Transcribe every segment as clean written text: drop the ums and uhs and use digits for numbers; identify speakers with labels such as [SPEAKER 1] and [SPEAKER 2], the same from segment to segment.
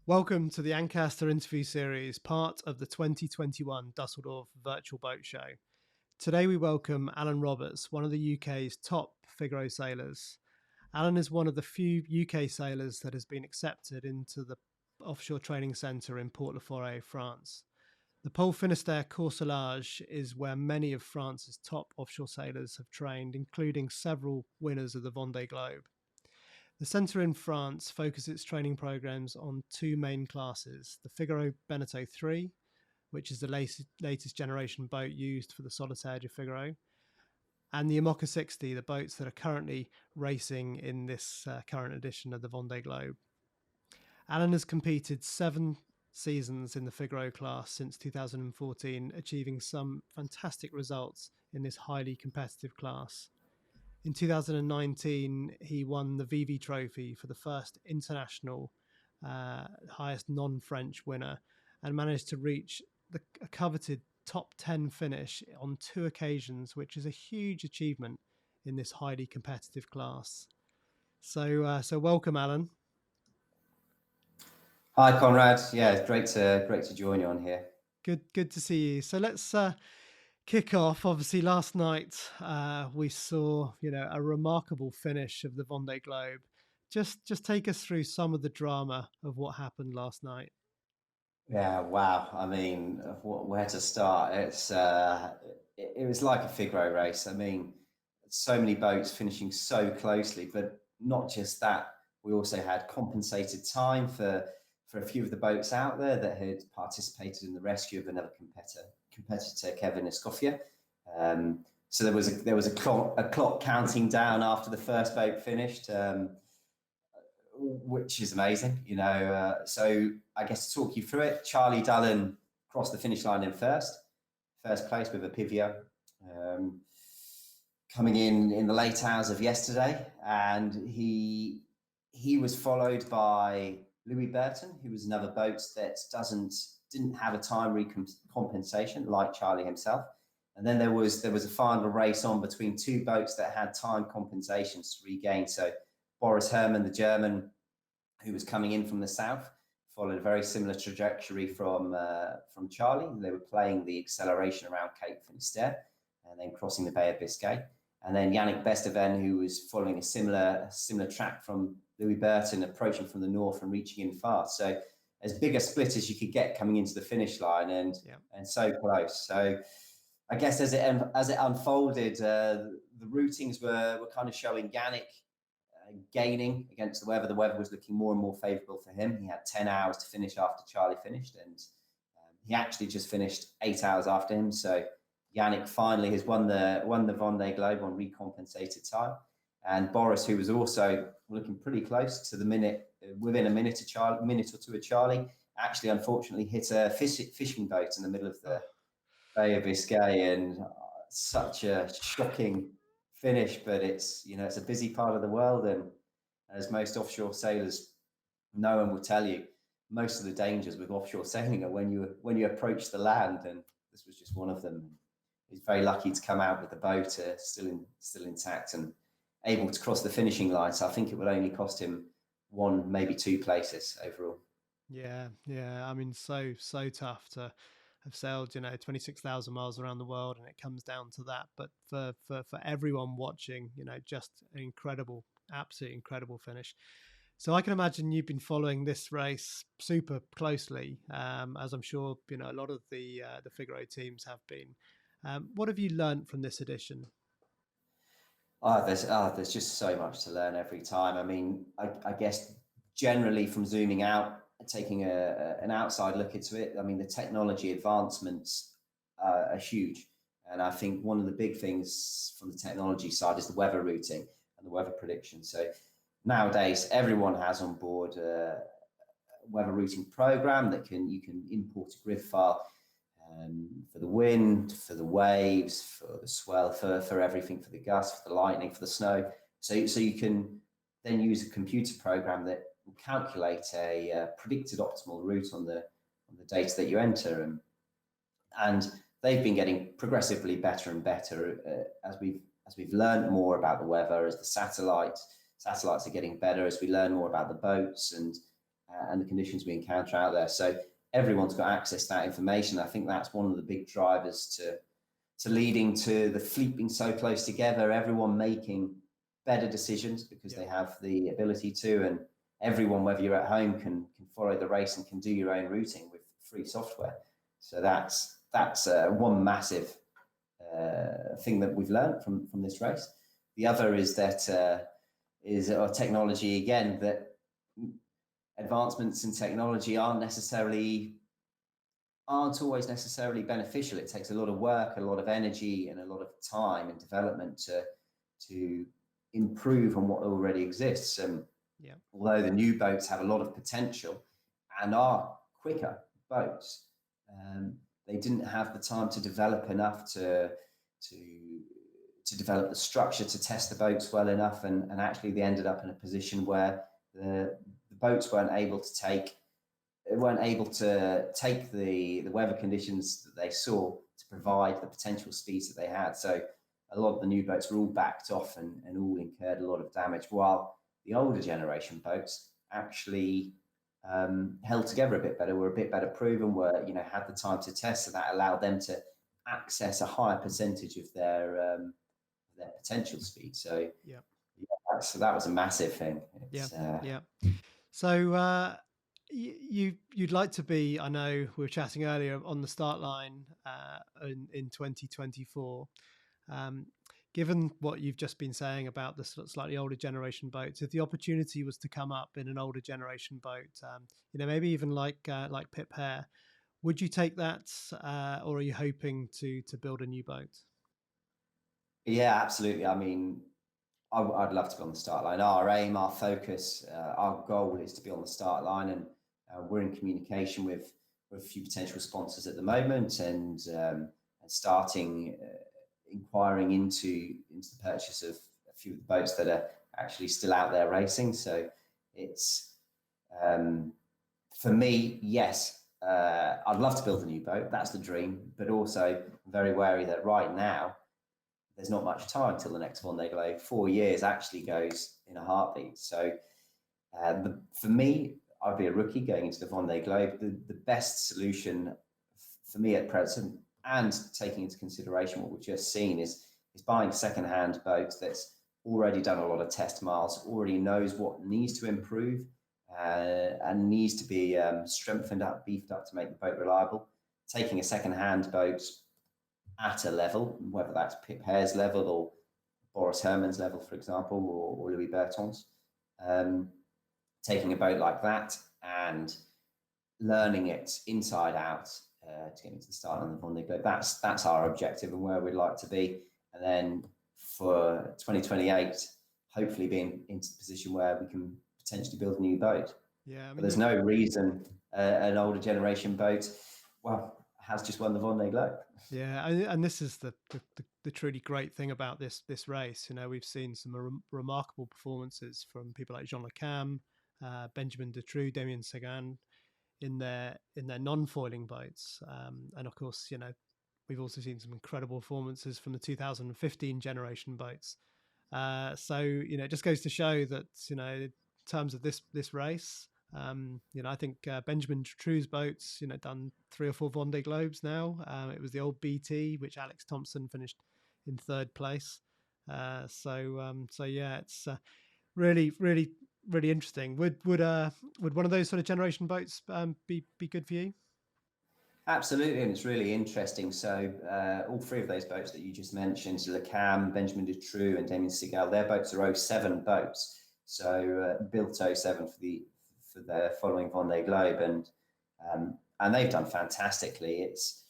[SPEAKER 1] Welcome to the Ancasta interview series, part of the 2021 Dusseldorf Virtual Boat Show. Today we welcome Alan Roberts, one of the UK's top Figaro sailors. Alan is one of the few UK sailors that has been accepted into the offshore training centre in Port-la-Forêt, France. The Pole Finistère Courselage is where many of France's top offshore sailors have trained, including several winners of the Vendee Globe. The centre in France focuses its training programs on two main classes, the Figaro Beneteau 3, which is the latest generation boat used for the Solitaire du Figaro, and the Imoca 60, the boats that are currently racing in this current edition of the Vendee Globe. Alan has competed 7 seasons in the Figaro class since 2014, achieving some fantastic results in this highly competitive class. In 2019, he won the VV Trophy for the first international highest non-French winner and managed to reach a coveted top 10 finish on 2 occasions, which is a huge achievement in this highly competitive class. So welcome, Alan.
[SPEAKER 2] Hi, Conrad. Yeah, it's great to join you on here.
[SPEAKER 1] Good to see you. So let's kick off. Obviously, last night we saw a remarkable finish of the Vendee Globe. Just take us through some of the drama of what happened last night.
[SPEAKER 2] Yeah, wow. I mean, where to start? It was like a Figaro race. I mean, so many boats finishing so closely, but not just that. We also had compensated time for a few of the boats out there that had participated in the rescue of another competitor Kevin Escoffier. So there was a clock counting down after the first boat finished. Which is amazing, So I guess to talk you through it, Charlie Dullen crossed the finish line in first place with a Pivio, coming in the late hours of yesterday, and he was followed by Louis Burton, who was another boat that didn't have a time recompensation like Charlie himself. And then there was a final race on between two boats that had time compensations to regain. So Boris Herrmann, the German, who was coming in from the south, followed a very similar trajectory from Charlie. They were playing the acceleration around Cape Finisterre and then crossing the Bay of Biscay. And then Yannick Besteven, who was following a similar track from Louis Burton, approaching from the north and reaching in fast. So as big a split as you could get coming into the finish line, and so close. So I guess as it unfolded, the routings were kind of showing Yannick gaining against the weather. The weather was looking more and more favourable for him. He had 10 hours to finish after Charlie finished, and he actually just finished 8 hours after him. So Yannick finally has won the Vendee Globe on recompensated time. And Boris, who was also looking pretty close to the minute, within a minute or two of Charlie, actually unfortunately hit a fishing boat in the middle of the Bay of Biscay, and such a shocking finish. But it's a busy part of the world, and as most offshore sailors know and will tell you, most of the dangers with offshore sailing are when you approach the land, and this was just one of them. He's very lucky to come out with the boat still intact and able to cross the finishing line. So I think it would only cost him 1, maybe 2 places overall.
[SPEAKER 1] Yeah. I mean, so tough to have sailed 26,000 miles around the world, and it comes down to that. But for everyone watching, just an incredible, absolutely incredible finish. So I can imagine you've been following this race super closely, as I'm sure a lot of the Figaro teams have been. What have you learned from this edition?
[SPEAKER 2] There's just so much to learn every time. I mean, I guess generally from zooming out, taking an outside look into it, I mean, the technology advancements are huge. And I think one of the big things from the technology side is the weather routing and the weather prediction. So nowadays, everyone has on board a weather routing program that you can import a grid file for the wind, for the waves, for the swell, for everything, for the gusts, for the lightning, for the snow. So you can then use a computer program that will calculate a predicted optimal route on the data that you enter, and they've been getting progressively better and better as we've learned more about the weather, as the satellites are getting better, as we learn more about the boats, and and the conditions we encounter out there. So everyone's got access to that information. I think that's one of the big drivers to leading to the fleet being so close together, everyone making better decisions because they have the ability to, and everyone, whether you're at home, can follow the race and can do your own routing with free software. So that's one massive thing that we've learned from this race. The other is that is our technology again, that advancements in technology aren't always necessarily beneficial. It takes a lot of work, a lot of energy, and a lot of time and development to improve on what already exists. Although the new boats have a lot of potential and are quicker boats, they didn't have the time to develop enough to develop the structure to test the boats well enough, and actually they ended up in a position where the boats weren't able to take the weather conditions that they saw to provide the potential speeds that they had. So a lot of the new boats were all backed off and all incurred a lot of damage, while the older generation boats actually held together a bit better, were a bit better proven, had the time to test, so that allowed them to access a higher percentage of their potential speed. So so that was a massive thing.
[SPEAKER 1] So you'd like to be, I know we were chatting earlier, on the start line in 2024. Given what you've just been saying about the slightly older generation boats, if the opportunity was to come up in an older generation boat, maybe even like Pip Hare, would you take that, or are you hoping to build a new boat?
[SPEAKER 2] Yeah, absolutely. I mean, I'd love to be on the start line. Our aim, our focus, our goal is to be on the start line, and we're in communication with a few potential sponsors at the moment, and starting inquiring into the purchase of a few of the boats that are actually still out there racing. So it's for me, yes, I'd love to build a new boat. That's the dream, but also I'm very wary that right now there's not much time till the next Vendee Globe. 4 years actually goes in a heartbeat. So for me, I'd be a rookie going into the Vendee Globe. The best solution for me at present, and taking into consideration what we've just seen, is buying a second-hand boat that's already done a lot of test miles, already knows what needs to improve and needs to be strengthened up, beefed up to make the boat reliable. Taking a second-hand boat at a level, whether that's Pip Hare's level or Boris Herrmann's level, for example, or Louis Berton's, taking a boat like that and learning it inside out to get into the start on the Vendee Globe. That's our objective and where we'd like to be. And then for 2028, hopefully being into the position where we can potentially build a new boat.
[SPEAKER 1] Yeah,
[SPEAKER 2] but there's no reason an older generation boat, has just won the Vendee Globe.
[SPEAKER 1] Yeah, and this is the truly great thing about this race. We've seen some remarkable performances from people like Jean Le Cam, Benjamin Dutroux, Damien Seguin in their non-foiling boats, and of course, we've also seen some incredible performances from the 2015 generation boats. So it just goes to show that in terms of this race, I think Benjamin Dutroux's boats, done 3 or 4 Vendee Globes now. It was the old BT, which Alex Thompson finished in 3rd place. So yeah, it's really, really, really interesting. Would one of those sort of generation boats be good for you?
[SPEAKER 2] Absolutely, and it's really interesting. So all 3 of those boats that you just mentioned, Le Cam, Benjamin Dutroux, and Damien Seguin, their boats are 07 boats. So built 07 for the following Vendee Globe, and they've done fantastically. It's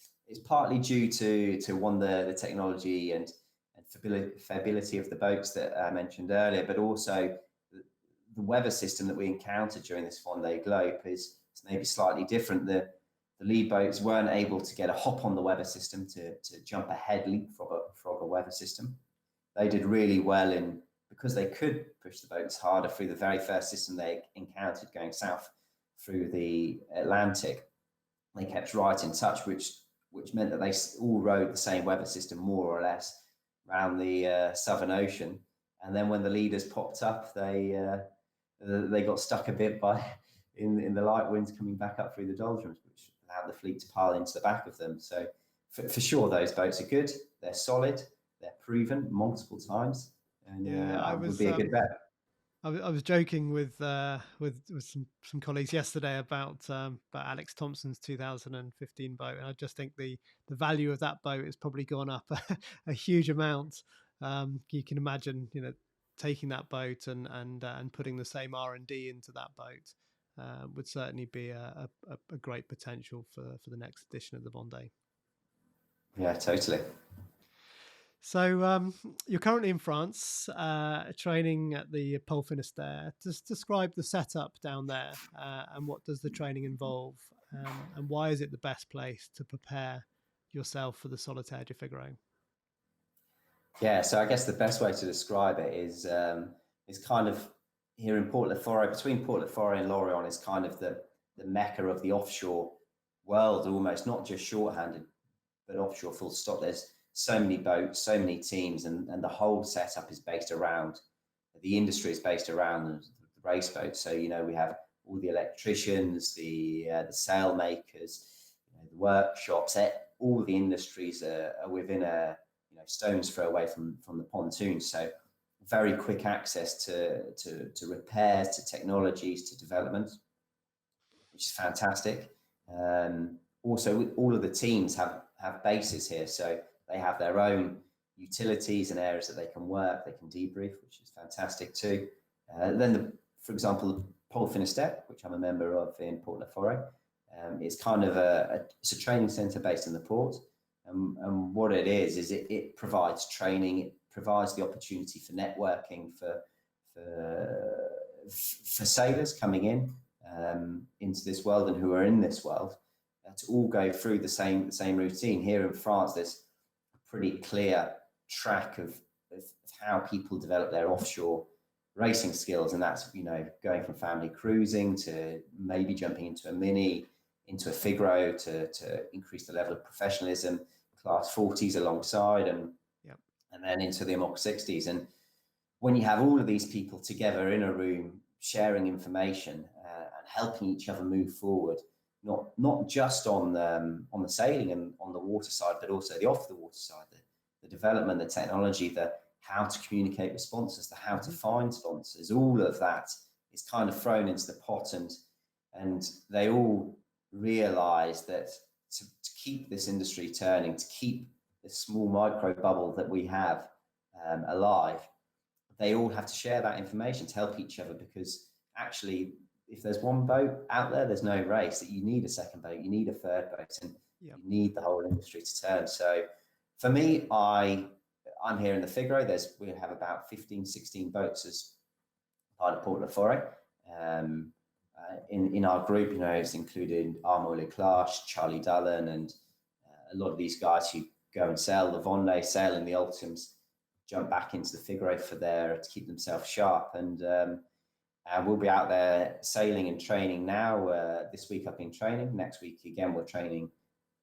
[SPEAKER 2] partly due to the technology and fiability of the boats that I mentioned earlier, but also the weather system that we encountered during this Vendee Globe is maybe slightly different. The lead boats weren't able to get a hop on the weather system to jump ahead, leapfrog a weather system. They did really well because they could push the boats harder through the very first system they encountered going south through the Atlantic. They kept right in touch, which meant that they all rode the same weather system more or less around the Southern Ocean. And then when the leaders popped up, they got stuck a bit by in the light winds coming back up through the doldrums, which allowed the fleet to pile into the back of them. So for sure, those boats are good. They're solid. They're proven multiple times, and
[SPEAKER 1] I
[SPEAKER 2] would
[SPEAKER 1] was
[SPEAKER 2] be a good bet.
[SPEAKER 1] I was joking with some colleagues yesterday about Alex Thompson's 2015 boat, and I just think the value of that boat has probably gone up a huge amount. You can imagine, taking that boat and putting the same R&D into that boat would certainly be a great potential for the next edition of the Vendee.
[SPEAKER 2] Yeah, totally.
[SPEAKER 1] So you're currently in France, training at the Pole Finisterre. Just describe the setup down there, and what does the training involve, and why is it the best place to prepare yourself for the Solitaire du Figaro?
[SPEAKER 2] Yeah, so I guess the best way to describe it is kind of here in Port-le-Forêt, between Port-le-Forêt and Lorient, is kind of the mecca of the offshore world, almost, not just shorthanded, but offshore full stop. There's so many boats, so many teams, and the whole setup is based around, the industry is based around the race boats. So, we have all the electricians, the sail makers, the workshops, all the industries are within a stone's throw away from the pontoons. So very quick access to repairs, to technologies, to development, which is fantastic. Also, all of the teams have bases here, so they have their own utilities and areas that they can work, they can debrief, which is fantastic too. Then, for example, Pole Finisterre, which I'm a member of in Port-le-Forêt, it's kind of it's a training centre based in the port. And what it is it provides training, it provides the opportunity for networking for sailors coming in into this world and who are in this world to all go through the same routine. Here in France, there's a pretty clear track of how people develop their offshore racing skills, and that's going from family cruising to maybe jumping into a mini, into a Figaro to increase the level of professionalism, class 40s alongside, and then into the Mach 60s. And when you have all of these people together in a room sharing information and helping each other move forward, not just on the sailing and on the water side, but also the off the water side, the development, the technology, the how to communicate with sponsors, the how to find sponsors, all of that is kind of thrown into the pot, and they all realize that to keep this industry turning, to keep this small micro bubble that we have alive, they all have to share that information to help each other, because actually, if there's one boat out there, there's no race. That you need a second boat, you need a third boat, and you need the whole industry to turn. So for me, I'm here in the Figaro. We have about 15, 16 boats as part of Port-le-Forêt. In our group, it's included Arnaud Leclerc, Charlie Dullen, and a lot of these guys who go and sail the Vendee, sail in the Ultims, jump back into the Figaro to keep themselves sharp. And we'll be out there sailing and training now. This week I've been training. Next week again we're training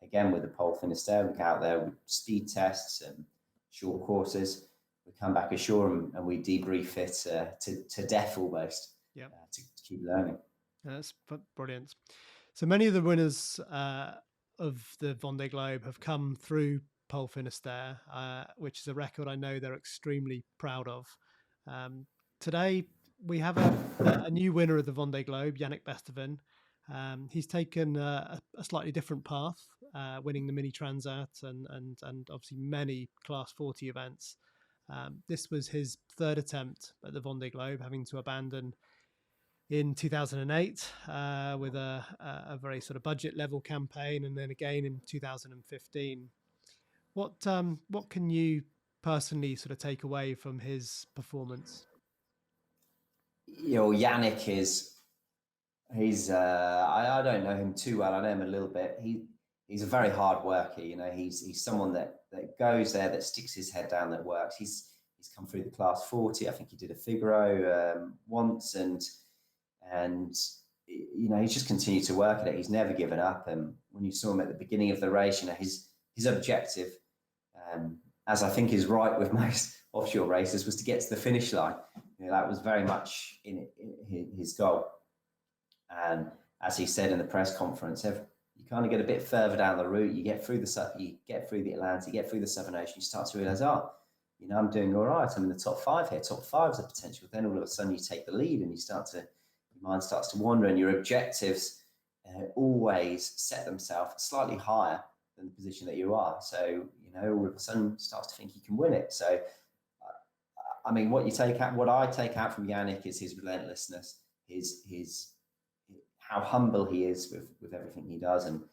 [SPEAKER 2] again with the Pole Finisterre. We go out there with speed tests and short courses. We come back ashore and we debrief it to death almost. To keep learning.
[SPEAKER 1] That's brilliant. So many of the winners of the Vendee Globe have come through Pole Finisterre, which is a record I know they're extremely proud of. Today we have a new winner of the Vendee Globe, Yannick Besteven. He's taken a slightly different path, winning the Mini Transat and obviously many Class 40 events. This was his third attempt at the Vendee Globe, having to abandon in 2008 with a very sort of budget level campaign, and then again in 2015. What can you personally sort of take away from his performance?
[SPEAKER 2] Yannick I don't know him too well. I know him a little bit. He's a very hard worker. He's someone that goes there, that sticks his head down, that works. He's come through the Class 40. I think he did a Figaro once, and he's just continued to work at it. He's never given up. And when you saw him at the beginning of the race, his objective, as I think is right with most offshore racers, was to get to the finish line. That was very much in his goal. And as he said in the press conference, you kind of get a bit further down the route, you get through the Atlantic, you get through the Southern Ocean, you start to realize, I'm doing all right. I'm in the top 5 here. Top 5 is a potential. Then all of a sudden you take the lead and your mind starts to wander, and your objectives always set themselves slightly higher than the position that you are. So, all of a sudden starts to think you can win it. So, I mean, what I take out from Yannick is his relentlessness, his how humble he is with everything he does, and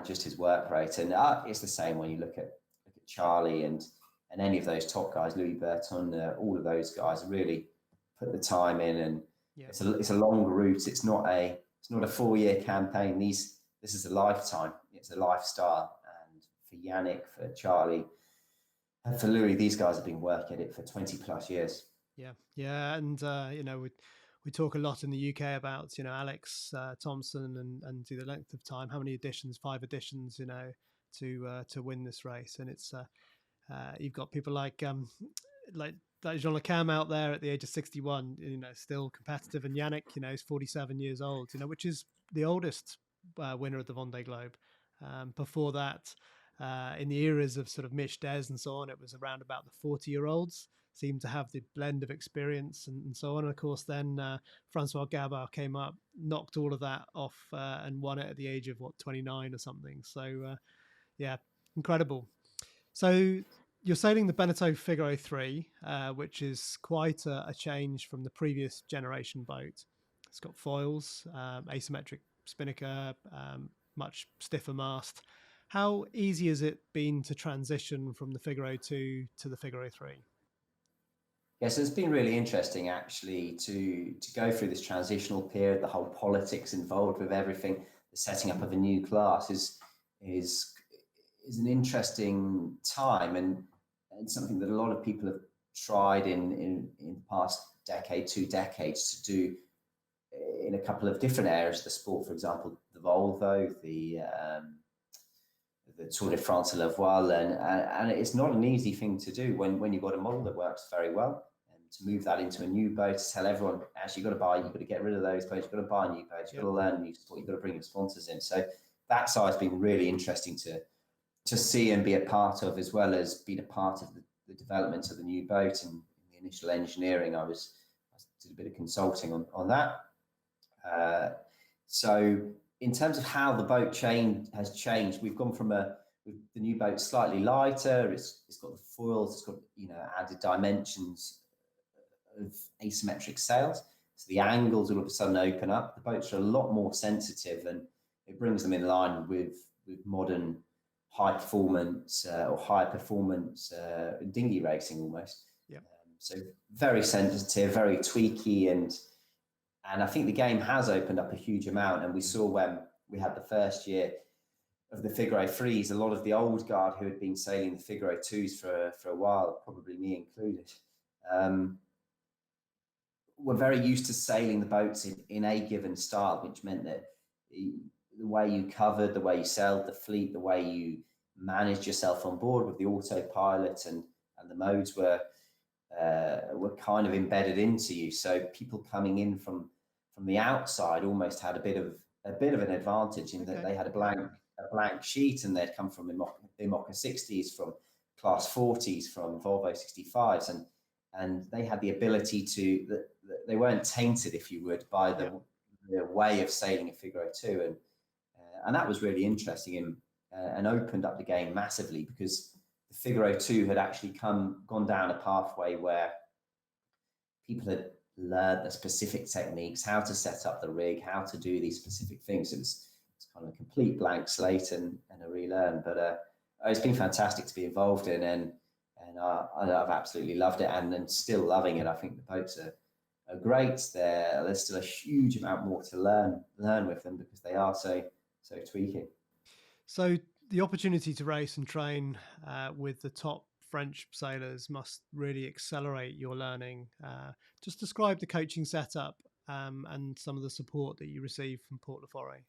[SPEAKER 2] just his work rate. And it's the same when you look at Charlie and any of those top guys, Louis Burton, all of those guys really put the time in, and it's a long route. It's not a 4-year campaign. This is a lifetime. It's a lifestyle. And for Yannick, for Charlie, and for Louis, these guys have been working at it for 20 plus years.
[SPEAKER 1] Yeah, and we talk a lot in the UK about Alex Thompson and the length of time, how many editions, 5 editions, to win this race, and it's you've got people like Jean Le Cam out there at the age of 61, still competitive, and Yannick, is 47 years old, which is the oldest winner of the Vendee Globe. Before that, in the eras of sort of Mitch Des and so on, it was around about the 40-year-olds seemed to have the blend of experience and so on. And of course, then Francois Gabard came up, knocked all of that off, and won it at the age of 29 or something. So incredible. So you're sailing the Beneteau Figaro 3, which is quite a change from the previous generation boat. It's got foils, asymmetric spinnaker, much stiffer mast. How easy has it been to transition from the Figaro 2 to the Figaro 3?
[SPEAKER 2] Yes, it's been really interesting actually to go through this transitional period. The whole politics involved with everything, the setting up of a new class is an interesting time, and something that a lot of people have tried in the past decade, 2 decades, to do in a couple of different areas of the sport. For example, the Volvo, the Tour de France La Voile, and it's not an easy thing to do when you've got a model that works very well. To move that into a new boat, to tell everyone, actually, you've got to get rid of those boats, you've got to buy new boats, you've got to learn new sport, you've got to bring your sponsors in. So that side's been really interesting to see and be a part of, as well as being a part of the development of the new boat and the initial engineering. I did a bit of consulting on that. So in terms of how the boat has changed, we've gone from the new boat slightly lighter. It's got the foils, it's got added dimensions of asymmetric sails, so the angles all of a sudden open up. The boats are a lot more sensitive, and it brings them in line with modern high performance or high performance dinghy racing almost. So very sensitive, very tweaky, and I think the game has opened up a huge amount. And we saw when we had the first year of the Figaro 3s, a lot of the old guard who had been sailing the Figaro 2s for a while, probably me included, were very used to sailing the boats in a given style, which meant that the way you covered, the way you sailed the fleet, the way you managed yourself on board with the autopilot and the modes were kind of embedded into you. So people coming in from the outside almost had a bit of an advantage in that they had a blank sheet, and they'd come from Imoca 60s, from Class 40s, from Volvo 65s, and they had the ability to, they weren't tainted, if you would, by the way of sailing a Figaro 2, and that was really interesting and opened up the game massively, because the Figaro 2 had actually gone down a pathway where people had learned the specific techniques, how to set up the rig, how to do these specific things. It's kind of a complete blank slate and a relearn, but it's been fantastic to be involved in, and I've absolutely loved it, and still loving it. I think the boats are great. There's still a huge amount more to learn with them, because they are so tweaking.
[SPEAKER 1] So the opportunity to race and train with the top French sailors must really accelerate your learning. Just describe the coaching setup and some of the support that you receive from Port de Forêt.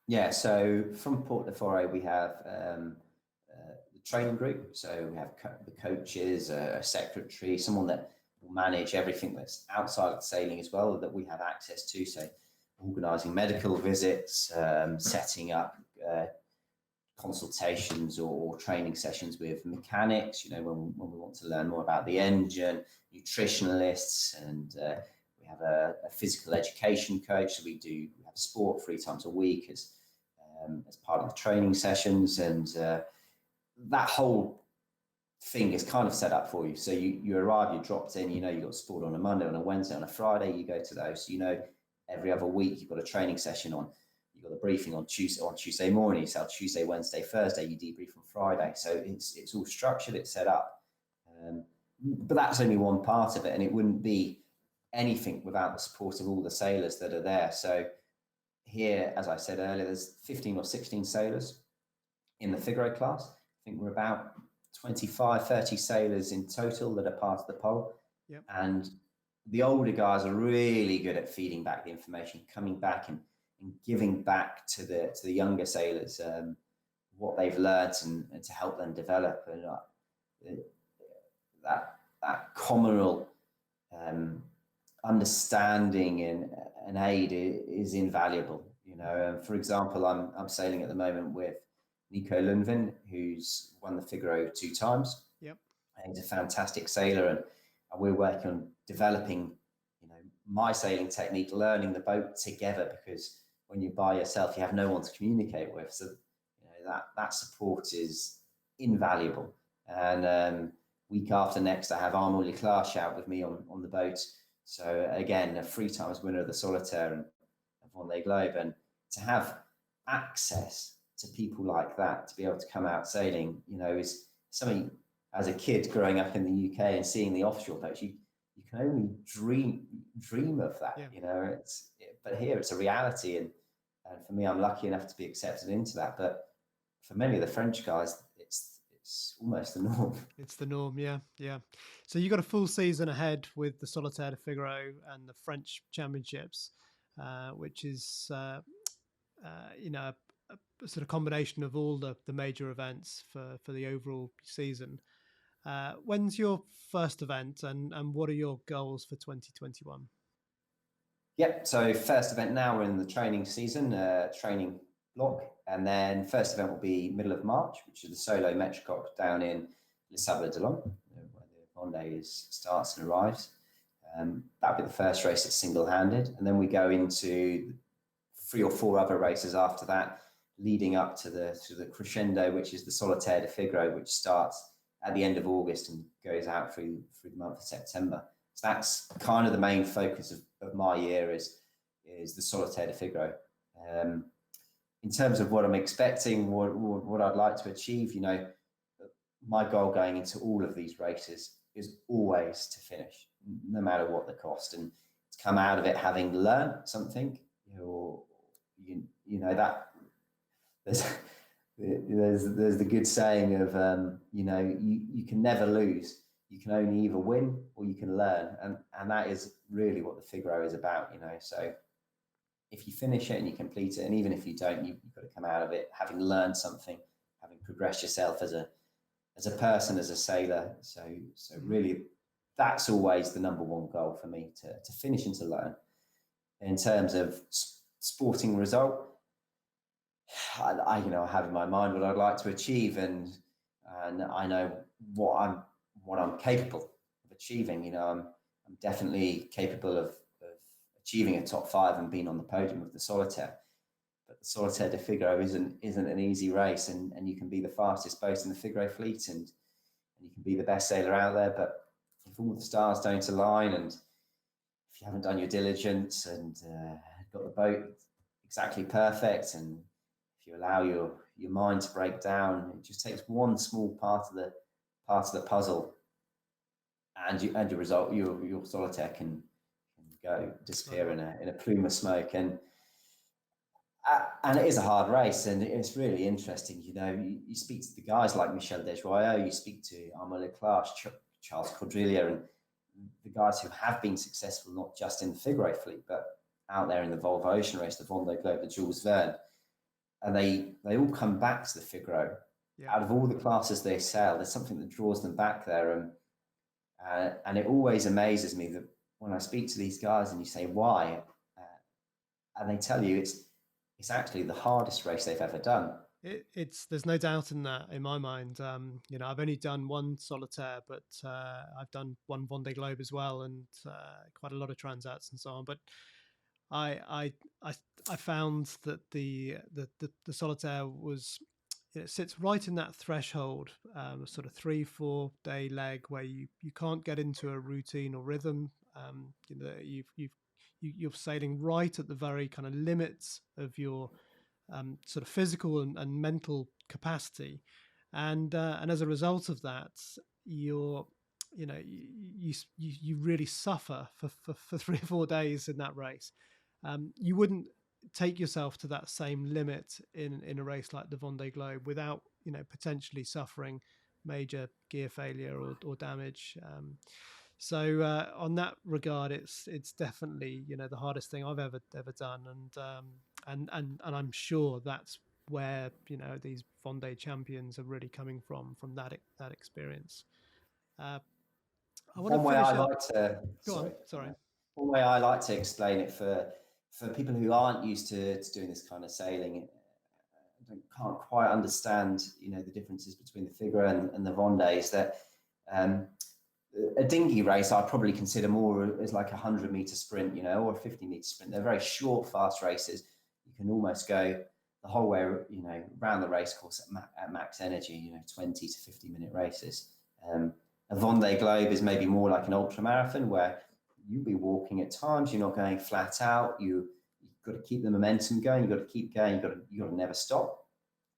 [SPEAKER 2] Yeah, so from Port de Forêt, we have the training group. So we have the coaches, a secretary, someone that will manage everything that's outside of sailing as well, that we have access to. So organising medical visits, setting up consultations or training sessions with mechanics, when we want to learn more about the engine, nutritionalists, and we have a physical education coach. So we have sport 3 times a week as part of the training sessions, and that whole thing is kind of set up for you. So you arrive, you're dropped in, you've got sport on a Monday, on a Wednesday, on a Friday, you go to those. Every other week you've got a training session on. You've got a briefing on Tuesday morning. So Tuesday, Wednesday, Thursday, you debrief on Friday. So it's all structured, it's set up. But that's only one part of it, and it wouldn't be anything without the support of all the sailors that are there. So here, as I said earlier, there's 15 or 16 sailors in the Figaro class. I think we're about 25, 30 sailors in total that are part of the poll.
[SPEAKER 1] Yep.
[SPEAKER 2] And the older guys are really good at feeding back the information, coming back and giving back to the younger sailors what they've learned and to help them develop. And that communal understanding and aid is invaluable. For example, I'm sailing at the moment with Nico Lundvin, who's won the Figaro 2 times.
[SPEAKER 1] Yep.
[SPEAKER 2] And he's a fantastic sailor, and we're working on developing, my sailing technique, learning the boat together, because when you're by yourself, you have no one to communicate with. So, that support is invaluable. And week after next, I have Arnaud Leclerc out with me on the boat. So again, a 3 times winner of the Solitaire and Vendee Globe, and to have access to people like that, to be able to come out sailing, is something. As a kid growing up in the UK and seeing the offshore boats, you can only dream of that.
[SPEAKER 1] Yeah.
[SPEAKER 2] But here it's a reality, and for me, I'm lucky enough to be accepted into that. But for many of the French guys, it's almost the norm.
[SPEAKER 1] It's the norm, yeah. So you got a full season ahead with the Solitaire du Figaro and the French Championships, which is a sort of combination of all the major events for the overall season. When's your first event, and what are your goals for 2021?
[SPEAKER 2] Yep. So first event now, we're in the training season, training block, and then first event will be middle of March, which is the solo Metrocoque down in Les Sables d'Olonne, where the Vendee starts and arrives. That'll be the first race that's single-handed, and then we go into 3 or 4 other races after that, leading up to the crescendo, which is the Solitaire du Figaro, which starts at the end of August and goes out through the month of September. So that's kind of the main focus of my year is the Solitaire du Figaro. In terms of what I'm expecting, what I'd like to achieve, my goal going into all of these races is always to finish, no matter what the cost, and to come out of it having learned something, that there's the good saying of you can never lose, you can only either win or you can learn, and that is really what the Figaro is about. So if you finish it and you complete it, and even if you don't, you've got to come out of it having learned something, having progressed yourself as a person, as a sailor. So really, that's always the number one goal for me, to finish and to learn. In terms of sporting result, I have in my mind what I'd like to achieve, and I know what I'm capable of achieving. I'm definitely capable of achieving a top 5 and being on the podium with the Solitaire. But the Solitaire du Figaro isn't an easy race, and you can be the fastest boat in the Figaro fleet, and you can be the best sailor out there. But if all the stars don't align, and if you haven't done your diligence and got the boat exactly perfect, and if you allow your mind to break down, it just takes one small part of the puzzle, and your result, your Solitaire can disappear in a plume of smoke. And it is a hard race, and it's really interesting. You speak to the guys like Michel Desjoyaux, you speak to Arnaud Leclerc, Charles Caudrelier, and the guys who have been successful not just in the Figaro fleet, but out there in the Volvo Ocean Race, the Vonden Globe, the Jules Verne. And they all come back to the Figaro. Yeah. Out of all the classes they sail, there's something that draws them back there. And it always amazes me that when I speak to these guys and you say, why? and they tell you it's actually the hardest race they've ever done.
[SPEAKER 1] There's no doubt in that in my mind. I've only done one solitaire, but I've done one Vendee Globe as well, and quite a lot of transats and so on. But I I found that the solitaire was, it sits right in that threshold, sort of 3-4 day leg where you can't get into a routine or rhythm. You're sailing right at the very kind of limits of your sort of physical and mental capacity, and as a result of that, you're you really suffer for 3 or 4 days in that race. You wouldn't take yourself to that same limit in a race like the Vendee Globe without potentially suffering major gear failure or damage. On that regard, it's definitely the hardest thing I've ever done, and I'm sure that's where these Vendee champions are really coming from that experience. I want to
[SPEAKER 2] One way
[SPEAKER 1] finish
[SPEAKER 2] I
[SPEAKER 1] up.
[SPEAKER 2] like to
[SPEAKER 1] Go on.
[SPEAKER 2] sorry,
[SPEAKER 1] Sorry.
[SPEAKER 2] one way I like to explain it for people who aren't used to doing this kind of sailing, can't quite understand the differences between the Figaro and the Vendee, is that a dinghy race I'd probably consider more as like a 100-meter sprint, or a 50-meter sprint. They're very short, fast races. You can almost go the whole way, around the race course at max energy, 20 to 50-minute races. A Vendee Globe is maybe more like an ultra marathon where you'll be walking at times. You're not going flat out. You've got to keep the momentum going. You've got to keep going. You've got to never stop.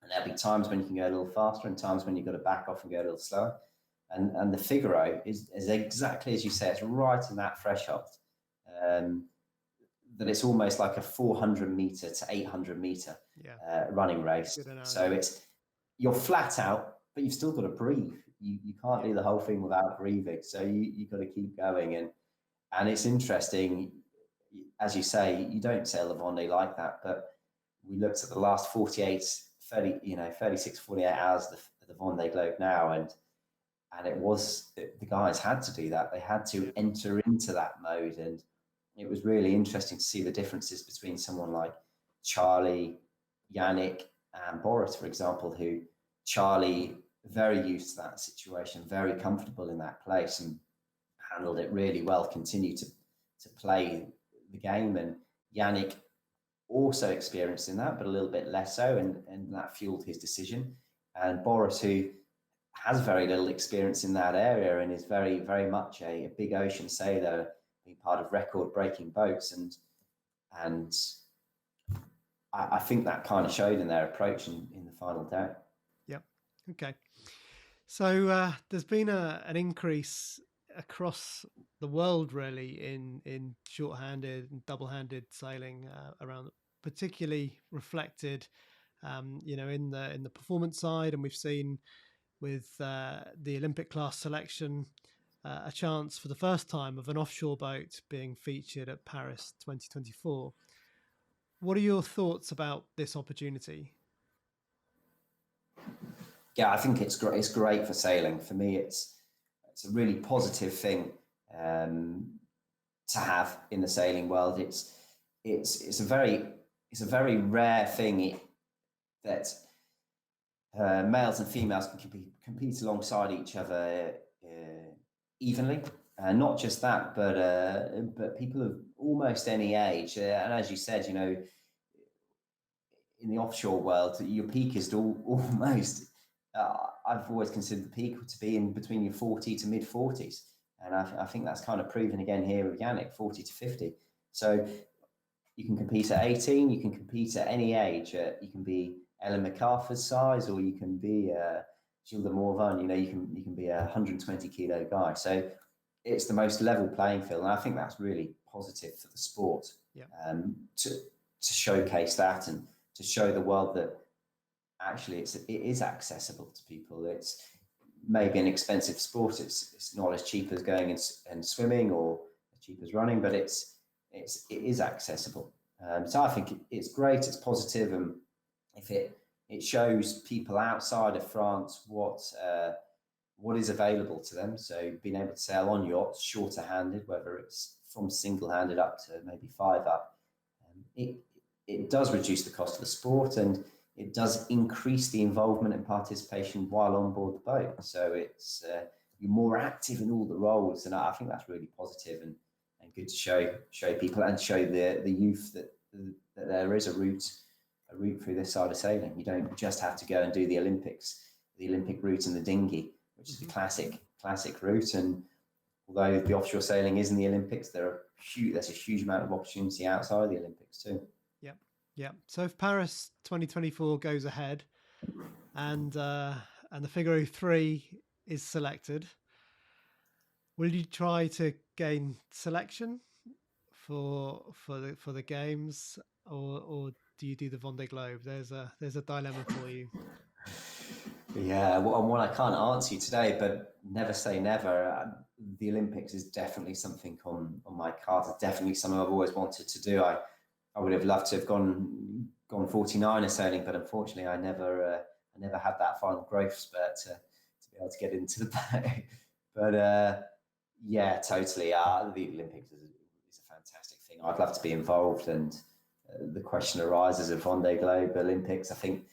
[SPEAKER 2] And there'll be times when you can go a little faster and times when you've got to back off and go a little slower. And the Figaro is exactly as you say. It's right in that threshold. That it's almost like a 400-meter to 800-meter running race. So you're flat out, but you've still got to breathe. You can't do the whole thing without breathing. So you've got to keep going. And it's interesting, as you say, you don't sail the Vendee like that, but we looked at the last 36, 48 hours of the Vendee Globe now, and it was, the guys had to do that. They had to enter into that mode, and it was really interesting to see the differences between someone like Charlie, Yannick, and Boris, for example, who Charlie, very used to that situation, very comfortable in that place and handled it really well, continued to play the game. And Yannick also experienced in that, but a little bit less so, and that fueled his decision. And Boris, who has very little experience in that area and is very, very much a big ocean sailor, being part of record-breaking boats, and I think that kind of showed in their approach in the final day.
[SPEAKER 1] Yep. Okay. So there's been an increase across the world, really, in short-handed and double-handed sailing around, particularly reflected, in the performance side, and we've seen with the Olympic class selection a chance for the first time of an offshore boat being featured at Paris 2024. What are your thoughts about this opportunity?
[SPEAKER 2] Yeah, I think it's great. It's great for sailing. For me, it's a really positive thing to have in the sailing world. It's a very rare thing that males and females can compete alongside each other evenly. Not just that, but people of almost any age. And as you said, in the offshore world, your peak is almost. I've always considered the peak to be in between your 40 to mid 40s, and I think that's kind of proven again here with Yannick, 40 to 50. So you can compete at 18, you can compete at any age. You can be Ellen MacArthur's size, or you can be Gilles de Morvan. You can be a 120 kilo guy. So it's the most level playing field, and I think that's really positive for the sport.
[SPEAKER 1] Yeah.
[SPEAKER 2] To showcase that and to show the world that actually it is accessible to people. It's maybe an expensive sport. It's not as cheap as going and swimming, or as cheap as running, but it is accessible. So I think it's great. It's positive, and if it shows people outside of France what is available to them. So being able to sail on yachts, shorter handed, whether it's from single handed up to maybe 5 up, it does reduce the cost of the sport, and it does increase the involvement and participation while on board the boat. So it's you're more active in all the roles, and I think that's really positive and good to show people and show the youth that there is a route through this side of sailing. You don't just have to go and do the Olympic route in the dinghy, which is the classic route. And although the offshore sailing is in the Olympics, there's a huge amount of opportunity outside the Olympics too.
[SPEAKER 1] Yeah. So if Paris 2024 goes ahead and the Figaro 3 is selected, will you try to gain selection for the games, or do you do the Vendee Globe? There's a dilemma for you.
[SPEAKER 2] Yeah, well, one I can't answer you today, but never say never. The Olympics is definitely something on my card. It's definitely something I've always wanted to do. I would have loved to have gone 49er sailing, but unfortunately, I never had that final growth spurt to be able to get into the boat. But yeah, totally. The Olympics is a fantastic thing. I'd love to be involved, and the question arises of Vendee Globe, Olympics. I think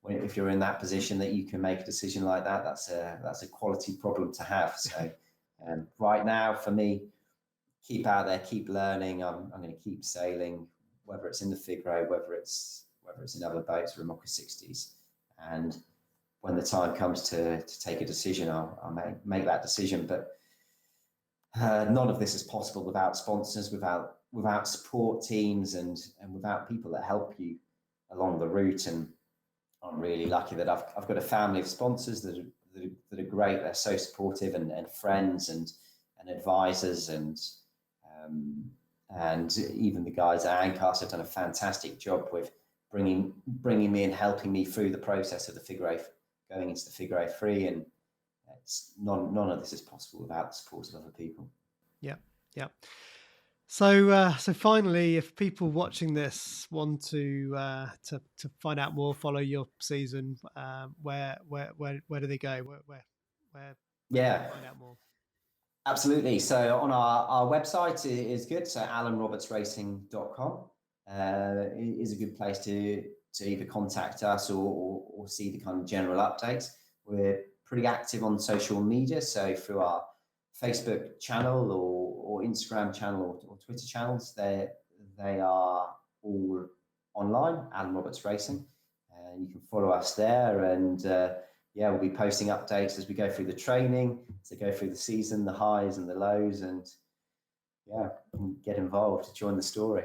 [SPEAKER 2] if you're in that position that you can make a decision like that, that's a quality problem to have. So right now, for me, keep out there, keep learning. I'm going to keep sailing, whether it's in the Figaro, whether it's in other boats or Remoca 60s. And when the time comes to take a decision, I'll make that decision. But none of this is possible without sponsors, without support teams, and without people that help you along the route. And I'm really lucky that I've got a family of sponsors that are great. They're so supportive, and friends and advisors, and even the guys at Ancasta have done a fantastic job with bringing me and helping me through the process of the Figaro, going into the Figaro 3. And none of this is possible without the support of other people.
[SPEAKER 1] Yeah. So finally, if people watching this want to find out more, follow your season, where do they go? Where find out more?
[SPEAKER 2] Absolutely. So on our website is good. So alanrobertsracing.com is a good place to either contact us or see the kind of general updates. We're pretty active on social media, so through our Facebook channel or Instagram channel or Twitter channels, they are all online, Alan Roberts Racing, and you can follow us there. And we'll be posting updates as we go through the training, as we go through the season, the highs and the lows, and get involved, join the story.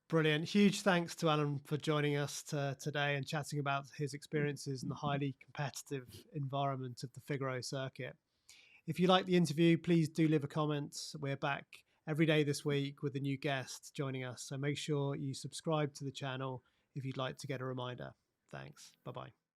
[SPEAKER 1] Brilliant. Huge thanks to Alan for joining us today and chatting about his experiences in the highly competitive environment of the Figaro circuit. If you like the interview, please do leave a comment. We're back every day this week with a new guest joining us. So make sure you subscribe to the channel if you'd like to get a reminder. Thanks. Bye-bye.